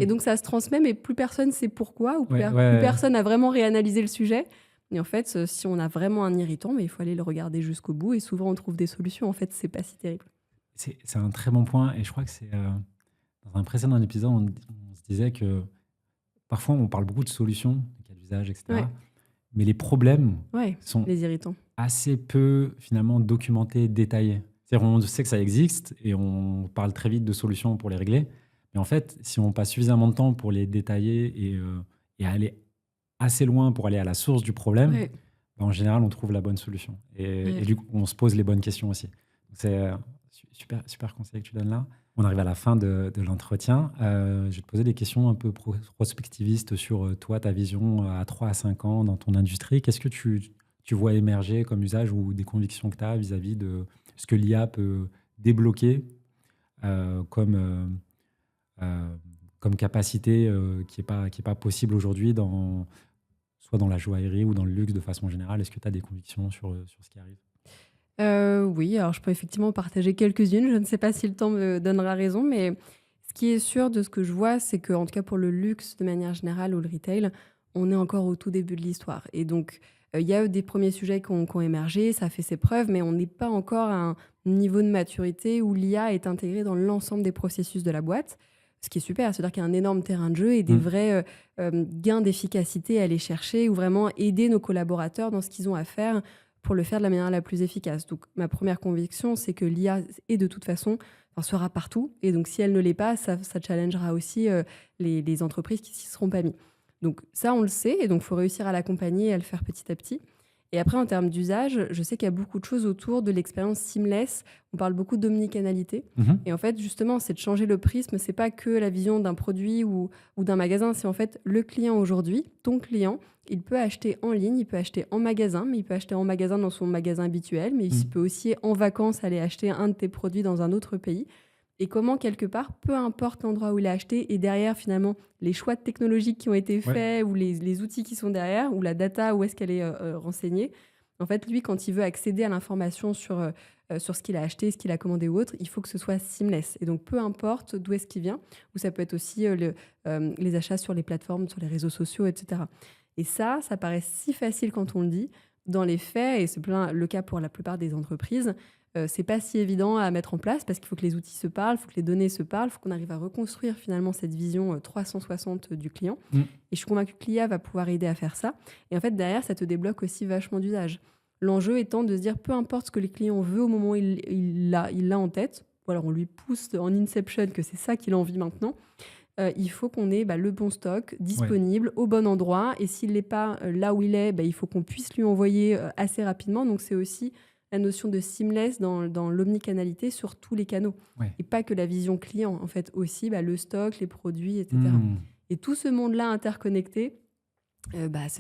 Speaker 1: Et donc ça se transmet, mais plus personne sait pourquoi, ou plus personne n'a vraiment réanalysé le sujet. Et en fait, si on a vraiment un irritant, mais il faut aller le regarder jusqu'au bout. Et souvent, on trouve des solutions. En fait, c'est pas si terrible.
Speaker 2: C'est un très bon point. Et je crois que c'est dans un précédent épisode, on se disait que parfois on parle beaucoup de solutions, de cas d'usage, etc.
Speaker 1: Ouais.
Speaker 2: Mais les problèmes
Speaker 1: Ouais,
Speaker 2: sont
Speaker 1: les irritants.
Speaker 2: assez peu finalement documentés, détaillés. C'est-à-dire on sait que ça existe et on parle très vite de solutions pour les régler. Mais en fait, si on passe suffisamment de temps pour les détailler et aller assez loin pour aller à la source du problème,
Speaker 1: Ouais.
Speaker 2: ben, en général, on trouve la bonne solution.
Speaker 1: Ouais.
Speaker 2: Et du coup, on se pose les bonnes questions aussi. Donc, c'est super, super conseil que tu donnes là. On arrive à la fin de l'entretien. Je vais te poser des questions un peu prospectivistes sur toi, ta vision à 3 à 5 ans dans ton industrie. Qu'est-ce que tu vois émerger comme usage ou des convictions que tu as vis-à-vis de ce que l'IA peut débloquer comme capacité qui est pas possible aujourd'hui soit dans la joaillerie ou dans le luxe de façon générale. Est-ce que tu as des convictions sur ce qui arrive?
Speaker 1: Oui, alors je peux effectivement partager quelques-unes. Je ne sais pas si le temps me donnera raison, mais ce qui est sûr de ce que je vois, c'est qu'en tout cas pour le luxe de manière générale ou le retail, on est encore au tout début de l'histoire. Et donc, il y a eu des premiers sujets qui ont émergé, ça a fait ses preuves, mais on n'est pas encore à un niveau de maturité où l'IA est intégrée dans l'ensemble des processus de la boîte. Ce qui est super, c'est-à-dire qu'il y a un énorme terrain de jeu et des vrais gains d'efficacité à aller chercher ou vraiment aider nos collaborateurs dans ce qu'ils ont à faire pour le faire de la manière la plus efficace. Donc, ma première conviction, c'est que l'IA est de toute façon, sera partout. Et donc, si elle ne l'est pas, ça challengera aussi les entreprises qui s'y seront pas mis. Donc, ça, on le sait. Et donc, il faut réussir à l'accompagner et à le faire petit à petit. Et après, en termes d'usage, je sais qu'il y a beaucoup de choses autour de l'expérience seamless. On parle beaucoup d'omnicanalité. Et en fait, justement, c'est de changer le prisme. C'est pas que la vision d'un produit ou d'un magasin. C'est en fait le client aujourd'hui, ton client. Il peut acheter en ligne, il peut acheter en magasin, mais il peut acheter en magasin dans son magasin habituel, mais il peut aussi en vacances aller acheter un de tes produits dans un autre pays. Et comment, quelque part, peu importe l'endroit où il a acheté, et derrière, finalement, les choix technologiques qui ont été faits, ou les outils qui sont derrière, ou la data, où est-ce qu'elle est renseignée. En fait, lui, quand il veut accéder à l'information sur ce qu'il a acheté, ce qu'il a commandé ou autre, il faut que ce soit seamless. Et donc, peu importe d'où est-ce qu'il vient, ou ça peut être aussi les achats sur les plateformes, sur les réseaux sociaux, etc. Et ça paraît si facile quand on le dit. Dans les faits, et c'est le cas pour la plupart des entreprises, c'est pas si évident à mettre en place parce qu'il faut que les outils se parlent, il faut que les données se parlent, il faut qu'on arrive à reconstruire finalement cette vision 360 du client. Et je suis convaincue que l'IA va pouvoir aider à faire ça. Et en fait, derrière, ça te débloque aussi vachement d'usage. L'enjeu étant de se dire, peu importe ce que le client veut au moment où il l'a en tête, ou alors on lui pousse en inception que c'est ça qu'il a envie maintenant, il faut qu'on ait le bon stock disponible au bon endroit. Et s'il n'est pas là où il est, il faut qu'on puisse lui envoyer assez rapidement. Donc, c'est aussi la notion de seamless dans l'omnicanalité sur tous les canaux. Et pas que la vision client, en fait, aussi le stock, les produits, etc. Et tout ce monde-là interconnecté,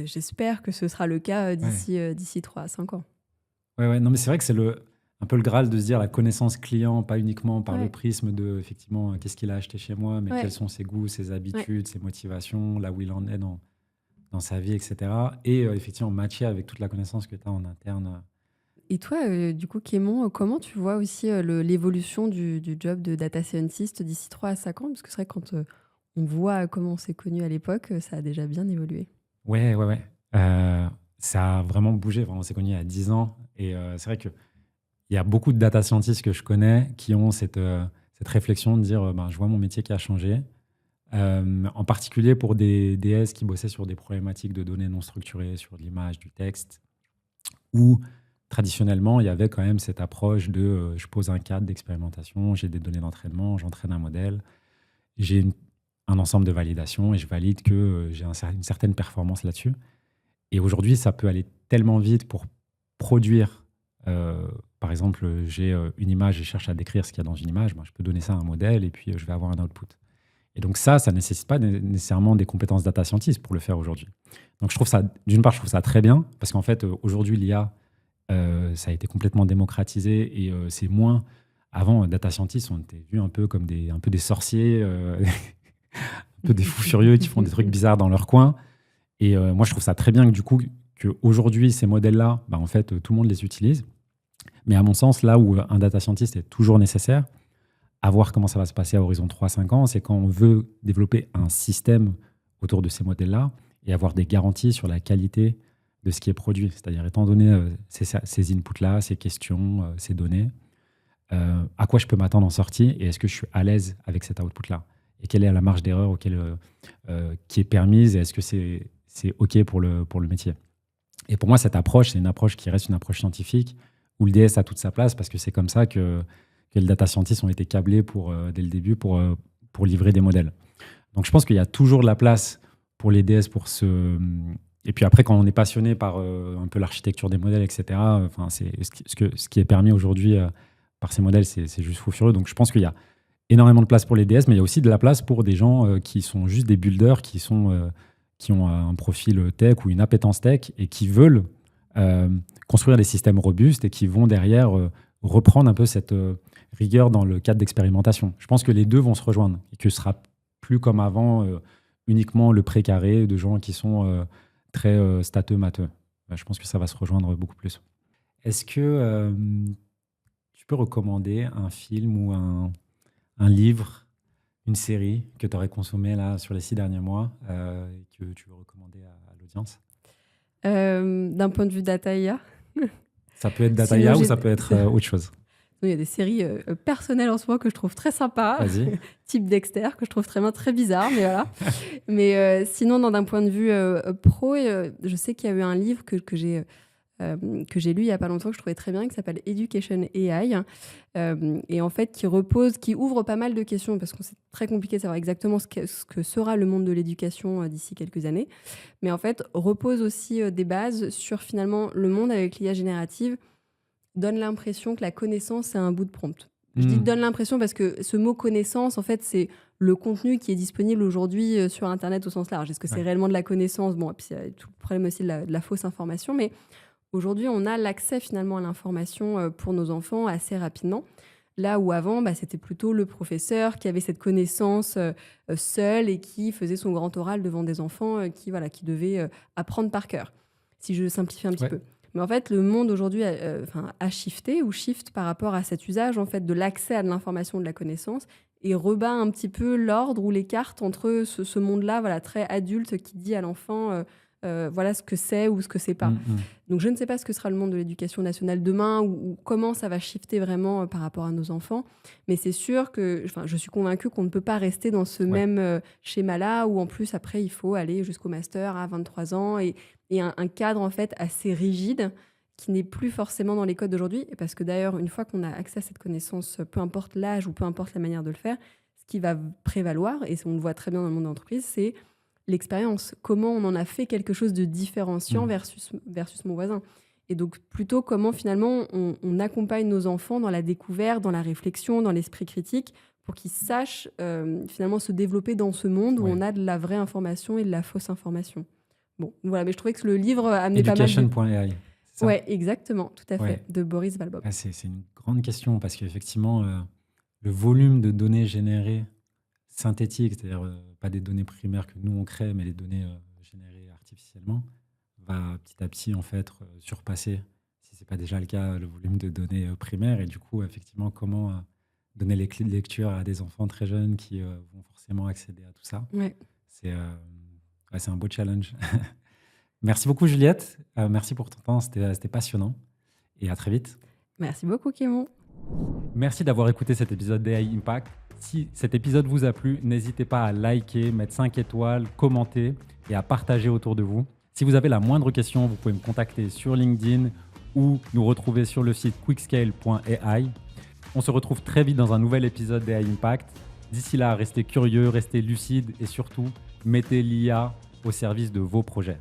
Speaker 1: j'espère que ce sera le cas d'ici 3 à 5 ans.
Speaker 2: Ouais. Non, mais c'est vrai que c'est un peu le Graal de se dire la connaissance client, pas uniquement par le prisme de, effectivement, qu'est-ce qu'il a acheté chez moi, mais quels sont ses goûts, ses habitudes, ses motivations, là où il en est dans sa vie, etc. Et effectivement, matcher avec toute la connaissance que tu as en interne
Speaker 1: Et toi, du coup, Clément, comment tu vois aussi l'évolution du job de data scientist d'ici 3 à 5 ans? Parce que c'est vrai que quand on voit comment on s'est connu à l'époque, ça a déjà bien évolué.
Speaker 2: Ouais, ouais, ouais. Ça a vraiment bougé. Vraiment, on s'est connus il y a 10 ans. Et c'est vrai qu'il y a beaucoup de data scientists que je connais qui ont cette réflexion de dire ben, je vois mon métier qui a changé. En particulier pour des DS qui bossaient sur des problématiques de données non structurées, sur de l'image, du texte, où traditionnellement, il y avait quand même cette approche de je pose un cadre d'expérimentation, j'ai des données d'entraînement, j'entraîne un modèle, j'ai un ensemble de validations et je valide que j'ai une certaine performance là-dessus. Et aujourd'hui, ça peut aller tellement vite pour produire. Par exemple, j'ai une image et je cherche à décrire ce qu'il y a dans une image. Ben, je peux donner ça à un modèle et puis je vais avoir un output. Et donc ça ne nécessite pas nécessairement des compétences data scientist pour le faire aujourd'hui. Donc je trouve ça, d'une part, je trouve ça très bien parce qu'en fait, aujourd'hui, l'IA, ça a été complètement démocratisé et c'est moins. Avant, data scientists, on était vus un peu comme un peu des sorciers, un peu des fous furieux qui font des trucs bizarres dans leur coin. Et moi, je trouve ça très bien que du coup, qu'aujourd'hui, ces modèles-là, bah, en fait, tout le monde les utilise. Mais à mon sens, là où un data scientist est toujours nécessaire, à voir comment ça va se passer à horizon 3-5 ans, c'est quand on veut développer un système autour de ces modèles-là et avoir des garanties sur la qualité de ce qui est produit. C'est-à-dire, étant donné ces inputs-là, ces questions, ces données, à quoi je peux m'attendre en sortie et est-ce que je suis à l'aise avec cet output-là? Et quelle est la marge d'erreur qui est permise et est-ce que c'est OK pour le métier? Et pour moi, cette approche, c'est une approche qui reste une approche scientifique où le DS a toute sa place parce que c'est comme ça que les data scientists ont été câblés dès le début pour livrer des modèles. Donc je pense qu'il y a toujours de la place pour les DS pour se... Et puis après, quand on est passionné par un peu l'architecture des modèles, etc., c'est ce qui est permis aujourd'hui par ces modèles, c'est juste fou furieux. Donc je pense qu'il y a énormément de place pour les DS, mais il y a aussi de la place pour des gens qui sont juste des builders, qui ont un profil tech ou une appétence tech et qui veulent construire des systèmes robustes et qui vont derrière reprendre un peu cette rigueur dans le cadre d'expérimentation. Je pense que les deux vont se rejoindre et que ce sera plus comme avant uniquement le précaré de gens qui sont très stateux, matheux. Je pense que ça va se rejoindre beaucoup plus. Est-ce que tu peux recommander un film ou un livre, une série que tu aurais consommé là, sur les 6 derniers mois et que tu veux recommander à l'audience?
Speaker 1: D'un point de vue data IA.
Speaker 2: Ça peut être Data
Speaker 1: Sinon,
Speaker 2: IA ou ça peut être autre chose.
Speaker 1: Il y a des séries personnelles en ce moment que je trouve très sympas,
Speaker 2: Vas-y.
Speaker 1: type Dexter, que je trouve très bizarre, mais voilà. Mais sinon, d'un point de vue pro, je sais qu'il y a eu un livre que j'ai lu il n'y a pas longtemps, que je trouvais très bien, qui s'appelle Education AI, et en fait qui ouvre pas mal de questions, parce que c'est très compliqué de savoir exactement ce que sera le monde de l'éducation d'ici quelques années, mais en fait repose aussi des bases sur finalement le monde avec l'IA générative, donne l'impression que la connaissance est un bout de prompt. Je dis donne l'impression parce que ce mot connaissance, en fait, c'est le contenu qui est disponible aujourd'hui sur Internet au sens large. Est-ce que c'est réellement de la connaissance? Bon, et puis il y a tout le problème aussi de la fausse information, mais aujourd'hui, on a l'accès finalement à l'information pour nos enfants assez rapidement. Là où avant, c'était plutôt le professeur qui avait cette connaissance seul et qui faisait son grand oral devant des enfants qui devaient apprendre par cœur, si je simplifie un petit peu. Mais en fait, le monde aujourd'hui a shifté ou shift par rapport à cet usage en fait, de l'accès à de l'information, de la connaissance, et rebat un petit peu l'ordre ou les cartes entre ce monde-là très adulte qui dit à l'enfant voilà ce que c'est ou ce que c'est pas. Donc je ne sais pas ce que sera le monde de l'éducation nationale demain ou comment ça va shifter vraiment par rapport à nos enfants. Mais c'est sûr que je suis convaincue qu'on ne peut pas rester dans ce même schéma-là où en plus après il faut aller jusqu'au master à 23 ans et un cadre en fait assez rigide qui n'est plus forcément dans les codes d'aujourd'hui. Parce que d'ailleurs, une fois qu'on a accès à cette connaissance, peu importe l'âge ou peu importe la manière de le faire, ce qui va prévaloir, et on le voit très bien dans le monde de l'entreprise, c'est l'expérience. Comment on en a fait quelque chose de différenciant versus mon voisin. Et donc, plutôt comment finalement on accompagne nos enfants dans la découverte, dans la réflexion, dans l'esprit critique, pour qu'ils sachent finalement se développer dans ce monde où on a de la vraie information et de la fausse information. Bon, voilà, mais je trouvais que le livre amenait pas mal de...
Speaker 2: Education.ai, c'est ça?
Speaker 1: Ouais, exactement, tout à fait, de Boris Valbov.
Speaker 2: C'est une grande question parce qu'effectivement, le volume de données générées synthétiques, c'est-à-dire pas des données primaires que nous on crée, mais les données générées artificiellement, va petit à petit en fait surpasser, si c'est pas déjà le cas, le volume de données primaires. Et du coup, effectivement, comment donner les clés de lecture à des enfants très jeunes qui vont forcément accéder à tout ça.
Speaker 1: Ouais.
Speaker 2: C'est un beau challenge. Merci beaucoup, Juliette. Merci pour ton temps. C'était passionnant. Et à très vite.
Speaker 1: Merci beaucoup, Clément.
Speaker 2: Merci d'avoir écouté cet épisode d'AI Impact. Si cet épisode vous a plu, n'hésitez pas à liker, mettre 5 étoiles, commenter et à partager autour de vous. Si vous avez la moindre question, vous pouvez me contacter sur LinkedIn ou nous retrouver sur le site quickscale.ai. On se retrouve très vite dans un nouvel épisode d'AI Impact. D'ici là, restez curieux, restez lucides et surtout, mettez l'IA au service de vos projets.